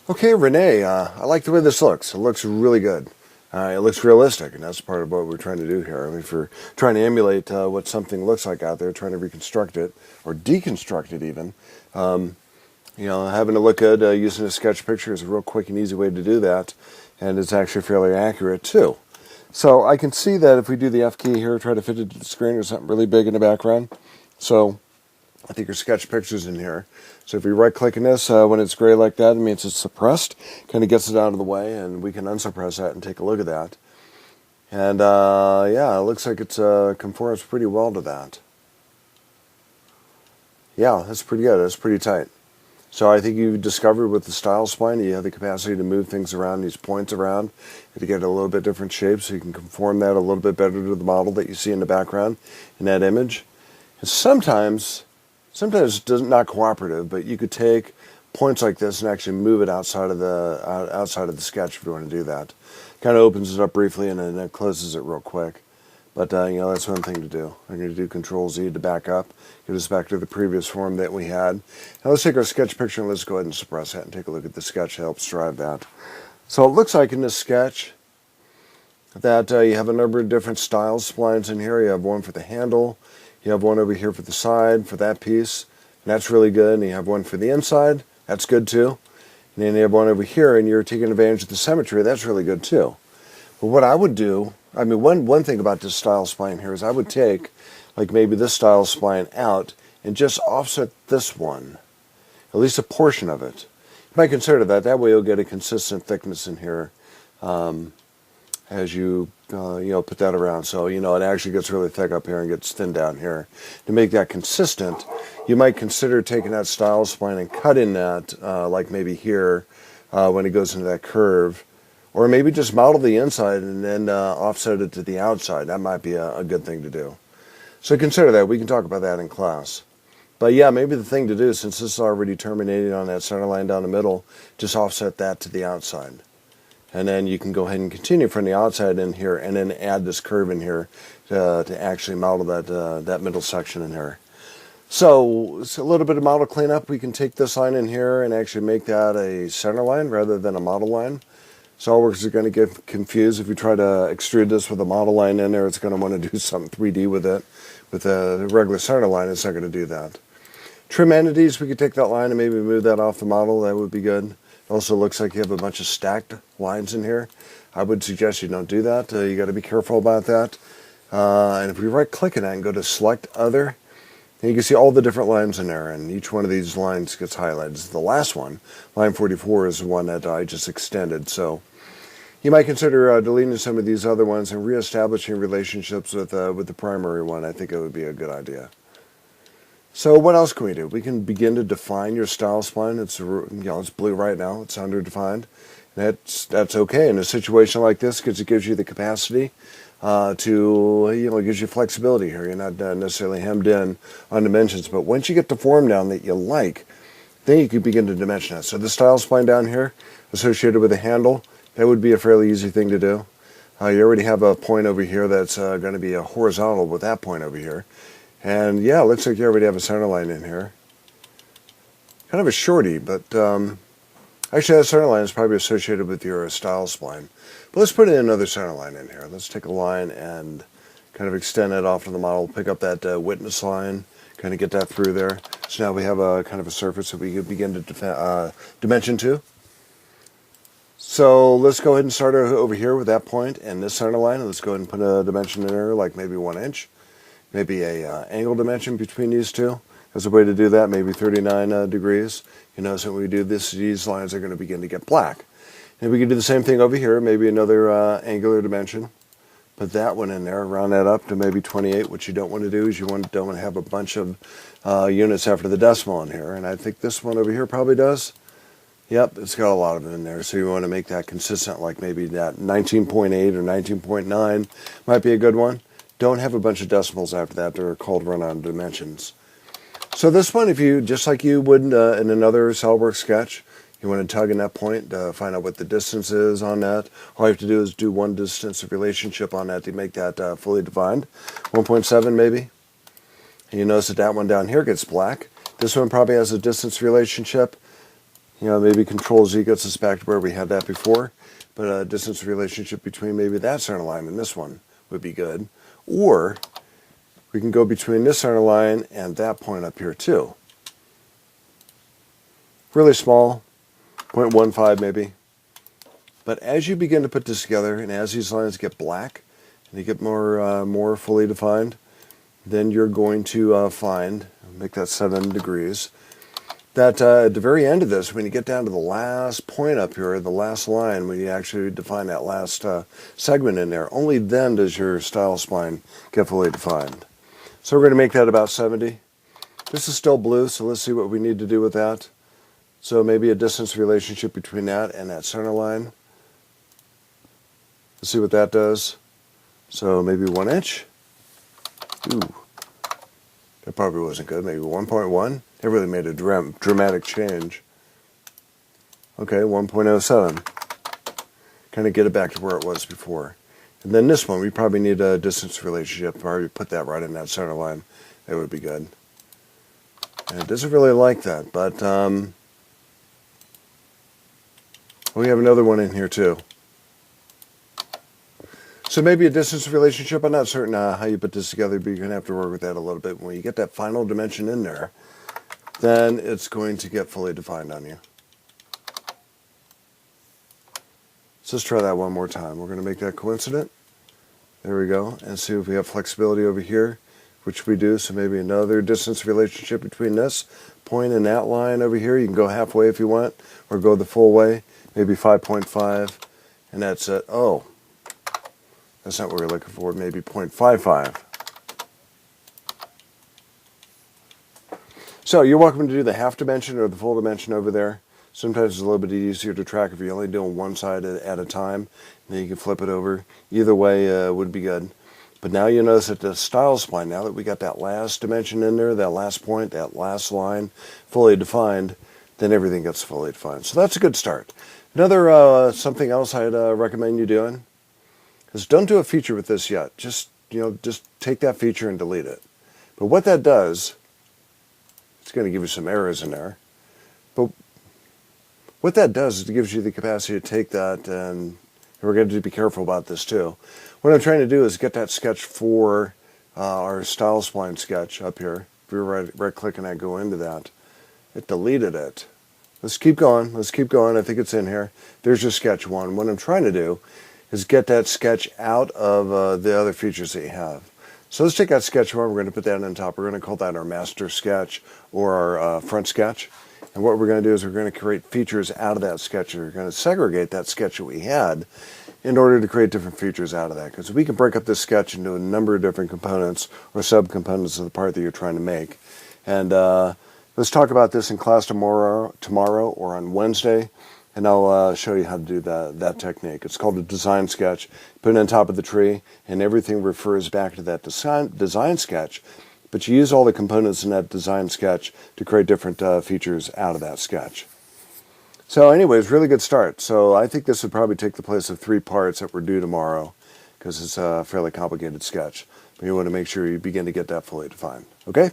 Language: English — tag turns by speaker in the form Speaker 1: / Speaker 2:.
Speaker 1: Okay, Renee, I like the way this looks. It looks really good. It looks realistic, and that's part of what we're trying to do here. I mean, if we're trying to emulate what something looks like out there, trying to reconstruct it, or deconstruct it even, having a look at using a sketch picture is a real quick and easy way to do that, and it's actually fairly accurate, too. So I can see that if we do the F key here, try to fit it to the screen, there's something really big in the background. So I think your sketch picture's in here. So if you right-click in this, when it's gray like that, it means it's suppressed. Kind of gets it out of the way, and we can unsuppress that and take a look at that. And yeah, it looks like it conforms pretty well to that. Yeah, that's pretty good. That's pretty tight. So I think you've discovered with the Style Spline, you have the capacity to move things around, these points around, to get a little bit different shape, so you can conform that a little bit better to the model that you see in the background in that image. And sometimes it's not cooperative, but you could take points like this and actually move it outside of the sketch if you want to do that. Kind of opens it up briefly and then it closes it real quick. But that's one thing to do. I'm going to do Control-Z to back up, get us back to the previous form that we had. Now let's take our sketch picture and let's go ahead and suppress that and take a look at the sketch that helps drive that. So it looks like in this sketch that you have a number of different style splines in here. You have one for the handle. You have one over here for the side for that piece, and that's really good. And you have one for the inside, that's good too. And then you have one over here, and you're taking advantage of the symmetry, that's really good too. But what I would do, I mean, one thing about this style spline here is I would take, like maybe this style spline out and just offset this one, at least a portion of it. You might consider that. That way you'll get a consistent thickness in here as you put that around. So it actually gets really thick up here and gets thin down here. To make that consistent, you might consider taking that style spline and cutting that like maybe here when it goes into that curve, or maybe just model the inside and then offset it to the outside. That might be a good thing to do. So consider that. We can talk about that in class. But yeah, maybe the thing to do, since this is already terminated on that center line down the middle, just offset that to the outside. And then you can go ahead and continue from the outside in here and then add this curve in here to actually model that middle section in here. So it's a little bit of model cleanup. We can take this line in here and actually make that a center line rather than a model line. SolidWorks is going to get confused. If you try to extrude this with a model line in there, it's going to want to do something 3D with it. With a regular center line, it's not going to do that. Trim entities, we could take that line and maybe move that off the model. That would be good. It also looks like you have a bunch of stacked lines in here. I would suggest you don't do that. You got to be careful about that. And if we right-click on that and go to Select Other, and you can see all the different lines in there, and each one of these lines gets highlighted. The last one, line 44, is the one that I just extended. So you might consider deleting some of these other ones and reestablishing relationships with the primary one. I think it would be a good idea. So what else can we do? We can begin to define your style spline. It's blue right now. It's underdefined. That's okay. In a situation like this, because it gives you the capacity it gives you flexibility here. You're not necessarily hemmed in on dimensions. But once you get the form down that you like, then you can begin to dimension it. So the style spline down here, associated with the handle, that would be a fairly easy thing to do. You already have a point over here that's going to be a horizontal with that point over here. And yeah, it looks like you already have a center line in here. Kind of a shorty, but actually that center line is probably associated with your style spline. But let's put in another center line in here. Let's take a line and kind of extend it off to the model, pick up that witness line, kind of get that through there. So now we have a kind of a surface that we could begin to dimension to. So let's go ahead and start over here with that point and this center line. Let's go ahead and put a dimension in there, like maybe 1 inch. Maybe a angle dimension between these two. As a way to do that, maybe 39 degrees. You notice when we do this, these lines are going to begin to get black. And we can do the same thing over here, maybe another angular dimension. Put that one in there, round that up to maybe 28. What you don't want to do is you don't want to have a bunch of units after the decimal in here. And I think this one over here probably does. Yep, it's got a lot of them in there. So you want to make that consistent, like maybe that 19.8 or 19.9 might be a good one. Don't have a bunch of decimals after that. They're called run-on dimensions. So this one, if you, just like you would in another SolidWorks sketch, you want to tug in that point to find out what the distance is on that. All you have to do is do one distance of relationship on that to make that fully defined. 1.7 maybe. And you notice that that one down here gets black. This one probably has a distance relationship You know, maybe Control Z gets us back to where we had that before, but a distance relationship between maybe that center line and this one would be good. Or we can go between this center line and that point up here too. Really small, 0.15 maybe. But as you begin to put this together, and as these lines get black, and they get more fully defined, then you're going to find, make that 7 degrees, that at the very end of this, when you get down to the last point up here, the last line, when you actually define that last segment in there, only then does your style spline get fully defined. So we're going to make that about 70. This is still blue, so let's see what we need to do with that. So maybe a distance relationship between that and that center line. Let's see what that does. So maybe 1 inch. Ooh, that probably wasn't good. Maybe 1.1. It really made a dramatic change. Okay, 1.07. Kind of get it back to where it was before. And then this one, we probably need a distance relationship. Probably put that right in that center line. That would be good. And it doesn't really like that, but we have another one in here too. So maybe a distance relationship. I'm not certain how you put this together, but you're going to have to work with that a little bit. When you get that final dimension in there, then it's going to get fully defined on you. So let's try that one more time. We're going to make that coincident. There we go. And see if we have flexibility over here, which we do. So maybe another distance relationship between this point and that line over here. You can go halfway if you want, or go the full way. Maybe 5.5. And that's it. Oh, that's not what we're looking for. Maybe 0.55. So you're welcome to do the half dimension or the full dimension over there. Sometimes it's a little bit easier to track if you're only doing one side at a time. Then you can flip it over. Either way would be good. But now you notice that the style spline, now that we got that last dimension in there, that last point, that last line fully defined, then everything gets fully defined. So that's a good start. Another something else I'd recommend you doing is don't do a feature with this yet. Just take that feature and delete it. But what that does, it's going to give you some errors in there. But what that does is it gives you the capacity to take that, and we're going to be careful about this too. What I'm trying to do is get that sketch for our style spline sketch up here. If we were right click and I go into that, it deleted it. Let's keep going. Let's keep going. I think it's in here. There's your sketch 1. What I'm trying to do is get that sketch out of the other features that you have. So let's take that sketch 1. We're going to put that on top. We're going to call that our master sketch or our front sketch. And what we're going to do is we're going to create features out of that sketch. We're going to segregate that sketch that we had in order to create different features out of that. Because we can break up this sketch into a number of different components or subcomponents of the part that you're trying to make. And let's talk about this in class tomorrow or on Wednesday. And I'll show you how to do that technique. It's called a design sketch. Put it on top of the tree, and everything refers back to that design sketch. But you use all the components in that design sketch to create different features out of that sketch. So anyways, really good start. So I think this would probably take the place of 3 parts that we're due tomorrow, because it's a fairly complicated sketch. But you want to make sure you begin to get that fully defined. Okay?